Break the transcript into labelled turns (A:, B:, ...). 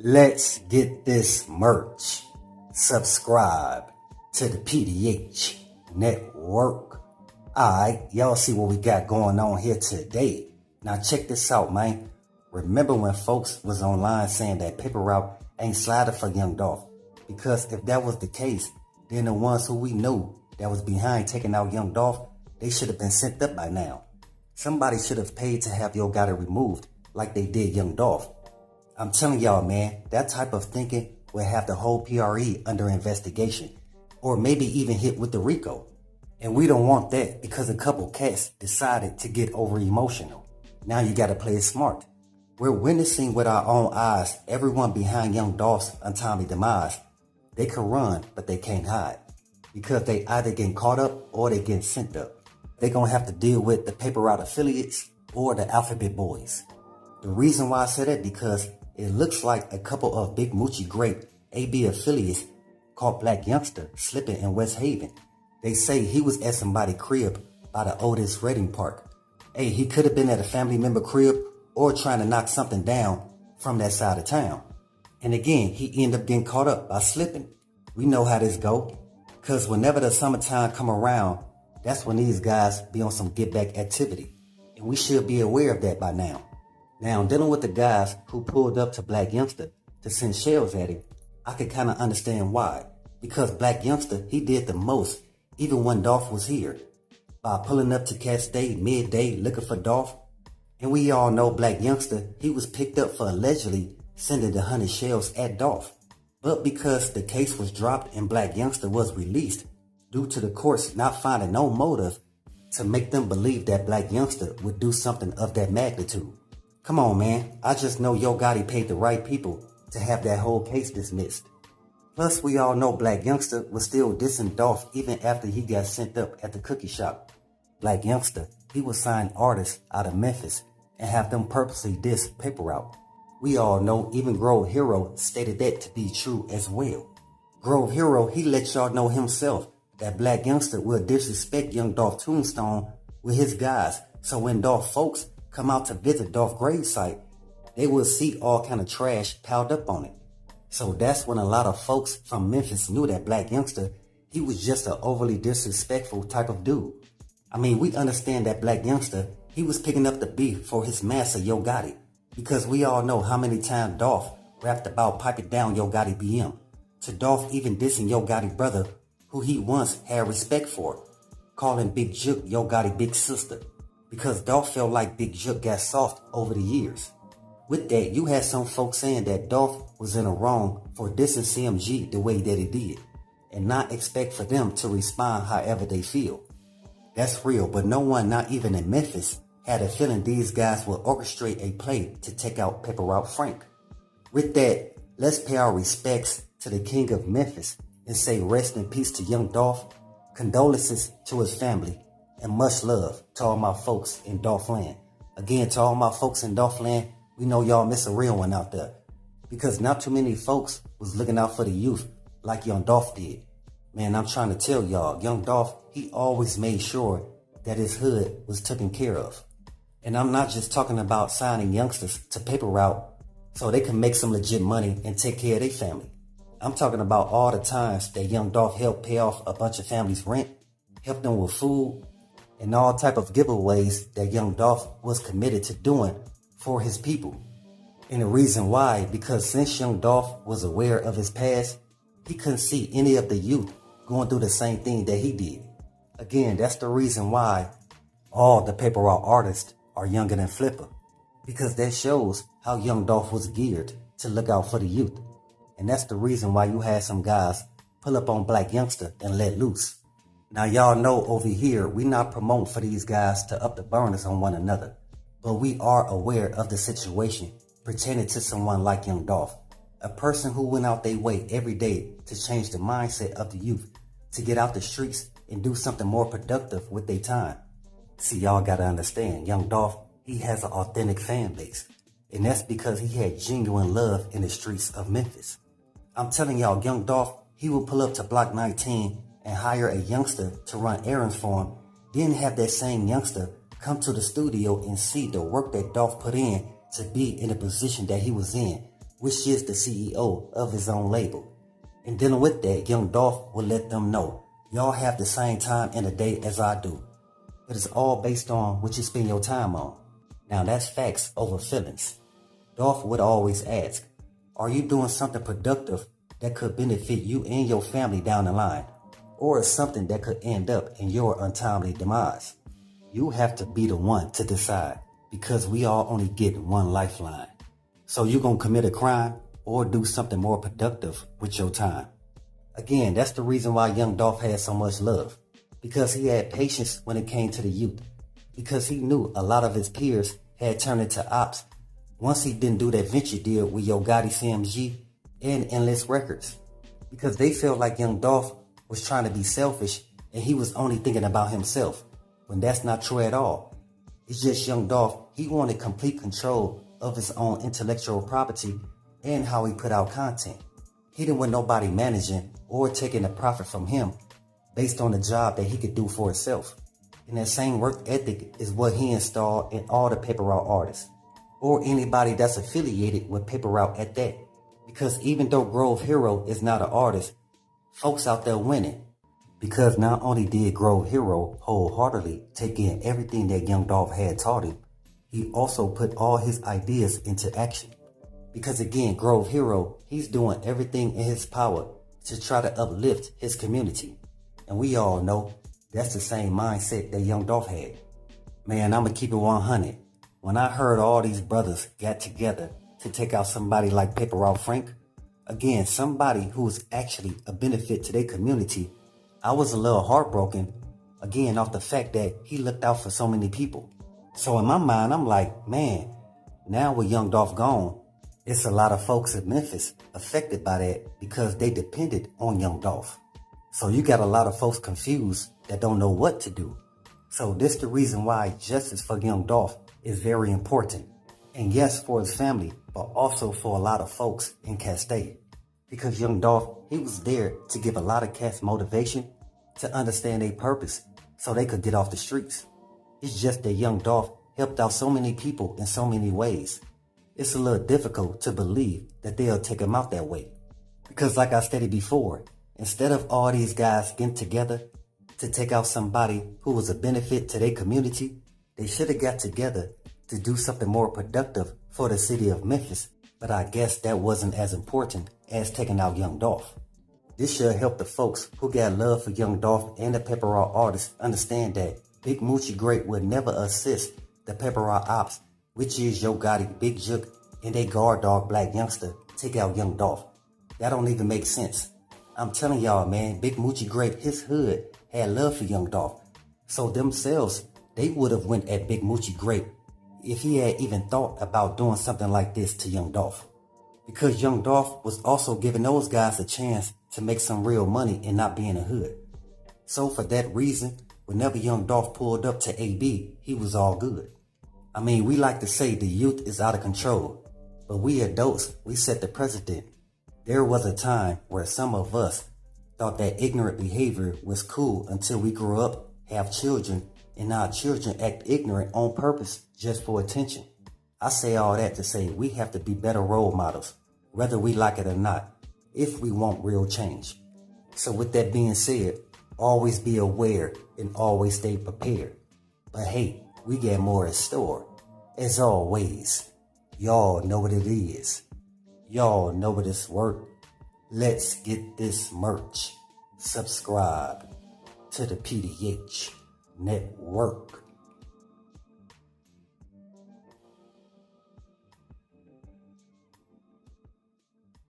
A: Let's get this merch. Subscribe to the PDH Network. Alright, y'all see what we got going on here today. Now check this out, man. Remember when folks was online saying that Paper Route ain't sliding for Young Dolph? Because if that was the case, then the ones who we knew that was behind taking out Young Dolph, they should have been sent up by now. Somebody should have paid to have Yo Gotti removed like they did Young Dolph. I'm telling y'all, man, that type of thinking will have the whole PRE under investigation, or maybe even hit with the RICO. And we don't want that because a couple cats decided to get over emotional. Now you gotta play it smart. We're witnessing with our own eyes everyone behind Young Dolph's untimely demise. They can run, but they can't hide because they either getting caught up or they getting sent up. They gonna have to deal with the Paper Route affiliates or the Alphabet Boys. The reason why I say that because it looks like a couple of big Moochie Grape AB affiliates called Blac Youngsta slipping in West Haven. They say he was at somebody's crib by the Otis Reading Park. Hey, he could have been at a family member crib or trying to knock something down from that side of town. And again, he ended up getting caught up by slipping. We know how this go. Cause whenever the summertime come around, that's when these guys be on some get back activity. And we should be aware of that by now. Now, dealing with the guys who pulled up to Blac Youngsta to send shells at him, I could kind of understand why. Because Blac Youngsta, he did the most, even when Dolph was here. By pulling up to Cat State midday looking for Dolph. And we all know Blac Youngsta, he was picked up for allegedly sending the 100 shells at Dolph. But because the case was dropped and Blac Youngsta was released, due to the courts not finding no motive to make them believe that Blac Youngsta would do something of that magnitude. Come on, man. I just know Yo Gotti paid the right people to have that whole case dismissed. Plus, we all know Blac Youngsta was still dissing Dolph even after he got sent up at the cookie shop. Blac Youngsta, he would sign artists out of Memphis and have them purposely diss Paper Route. We all know even Grove Hero stated that to be true as well. Grove Hero, he let y'all know himself that Blac Youngsta will disrespect Young Dolph tombstone with his guys. So when Dolph folks come out to visit Dolph gravesite, they will see all kind of trash piled up on it. So that's when a lot of folks from Memphis knew that Blac Youngsta, he was just an overly disrespectful type of dude. I mean, we understand that Blac Youngsta, he was picking up the beef for his master Yo Gotti, because we all know how many times Dolph rapped about piping down Yo Gotti BM, to Dolph even dissing Yo Gotti brother, who he once had respect for, calling Big Jook Yo Gotti big sister, because Dolph felt like Big Jook got soft over the years. With that, you had some folks saying that Dolph was in the wrong for dissing CMG the way that he did, and not expect for them to respond however they feel. That's real, but no one, not even in Memphis, had a feeling these guys would orchestrate a play to take out Paper Route Frank. With that, let's pay our respects to the king of Memphis and say rest in peace to Young Dolph, condolences to his family, and much love to all my folks in Dolph land. Again, to all my folks in Dolph land, we know y'all miss a real one out there. Because not too many folks was looking out for the youth like Young Dolph did. Man, I'm trying to tell y'all, Young Dolph, he always made sure that his hood was taken care of. And I'm not just talking about signing youngsters to Paper Route so they can make some legit money and take care of their family. I'm talking about all the times that Young Dolph helped pay off a bunch of families' rent, helped them with food, and all type of giveaways that Young Dolph was committed to doing for his people. And the reason why, because since Young Dolph was aware of his past, he couldn't see any of the youth going through the same thing that he did. Again, that's the reason why all the Paper Route artists are younger than Flipper, because that shows how Young Dolph was geared to look out for the youth. And that's the reason why you had some guys pull up on Blac Youngsta and let loose. Now y'all know over here, we not promoting for these guys to up the burners on one another, but we are aware of the situation pertaining to someone like Young Dolph, a person who went out their way every day to change the mindset of the youth, to get out the streets and do something more productive with their time. See, y'all gotta understand, Young Dolph, he has an authentic fan base, and that's because he had genuine love in the streets of Memphis. I'm telling y'all, Young Dolph, he would pull up to Block 19 and hire a youngster to run errands for him, then have that same youngster come to the studio and see the work that Dolph put in to be in the position that he was in, which is the CEO of his own label. And dealing with that, Young Dolph will let them know, y'all have the same time in a day as I do. But it's all based on what you spend your time on. Now that's facts over feelings. Dolph would always ask, are you doing something productive that could benefit you and your family down the line? Or is something that could end up in your untimely demise? You have to be the one to decide, because we all only get one lifeline. So you gonna commit a crime or do something more productive with your time? Again, that's the reason why Young Dolph had so much love, because he had patience when it came to the youth, because he knew a lot of his peers had turned into ops once he didn't do that venture deal with Yo Gotti CMG and Endless Records, because they felt like Young Dolph was trying to be selfish and he was only thinking about himself, when that's not true at all. It's just Young Dolph, he wanted complete control of his own intellectual property and how he put out content. He didn't want nobody managing or taking a profit from him based on the job that he could do for himself. And that same work ethic is what he installed in all the paper route artists, or anybody that's affiliated with paper route at that. Because even though Grove Hero is not an artist, folks out there winning. Because not only did Grove Hero wholeheartedly take in everything that Young Dolph had taught him, he also put all his ideas into action. Because again, Grove Hero, he's doing everything in his power to try to uplift his community. And we all know that's the same mindset that Young Dolph had. Man, I'ma keep it 100. When I heard all these brothers got together to take out somebody like Paper Route Frank, again, somebody who was actually a benefit to their community, I was a little heartbroken, again, off the fact that he looked out for so many people. So in my mind, I'm like, man, now with Young Dolph gone, it's a lot of folks in Memphis affected by that because they depended on Young Dolph. So you got a lot of folks confused that don't know what to do. So this the reason why justice for Young Dolph is very important. And yes, for his family, but also for a lot of folks in Castaic. Because Young Dolph, he was there to give a lot of cats motivation to understand their purpose so they could get off the streets. It's just that Young Dolph helped out so many people in so many ways. It's a little difficult to believe that they'll take him out that way. Because like I stated before, instead of all these guys getting together to take out somebody who was a benefit to their community, they should have got together to do something more productive for the city of Memphis. But I guess that wasn't as important as taking out Young Dolph. This should help the folks who got love for Young Dolph and the Paper Route artists understand that Big Moochie Grape would never assist the Paper Route ops, which is Yo Gotti, Big Jook, and they guard dog Blac Youngsta take out Young Dolph. That don't even make sense. I'm telling y'all, man, Big Moochie Grape, his hood, had love for Young Dolph. So themselves, they would have went at Big Moochie Grape if he had even thought about doing something like this to Young Dolph. Because Young Dolph was also giving those guys a chance to make some real money and not be in the hood. So for that reason, whenever Young Dolph pulled up to AB, he was all good. I mean, we like to say the youth is out of control, but we adults, we set the precedent. There was a time where some of us thought that ignorant behavior was cool until we grew up, have children, and our children act ignorant on purpose just for attention. I say all that to say we have to be better role models, whether we like it or not, if we want real change. So with that being said, always be aware and always stay prepared. But hey, we got more in store. As always, y'all know what it is. Y'all know what it's worth. Let's get this merch. Subscribe to the PDH Network.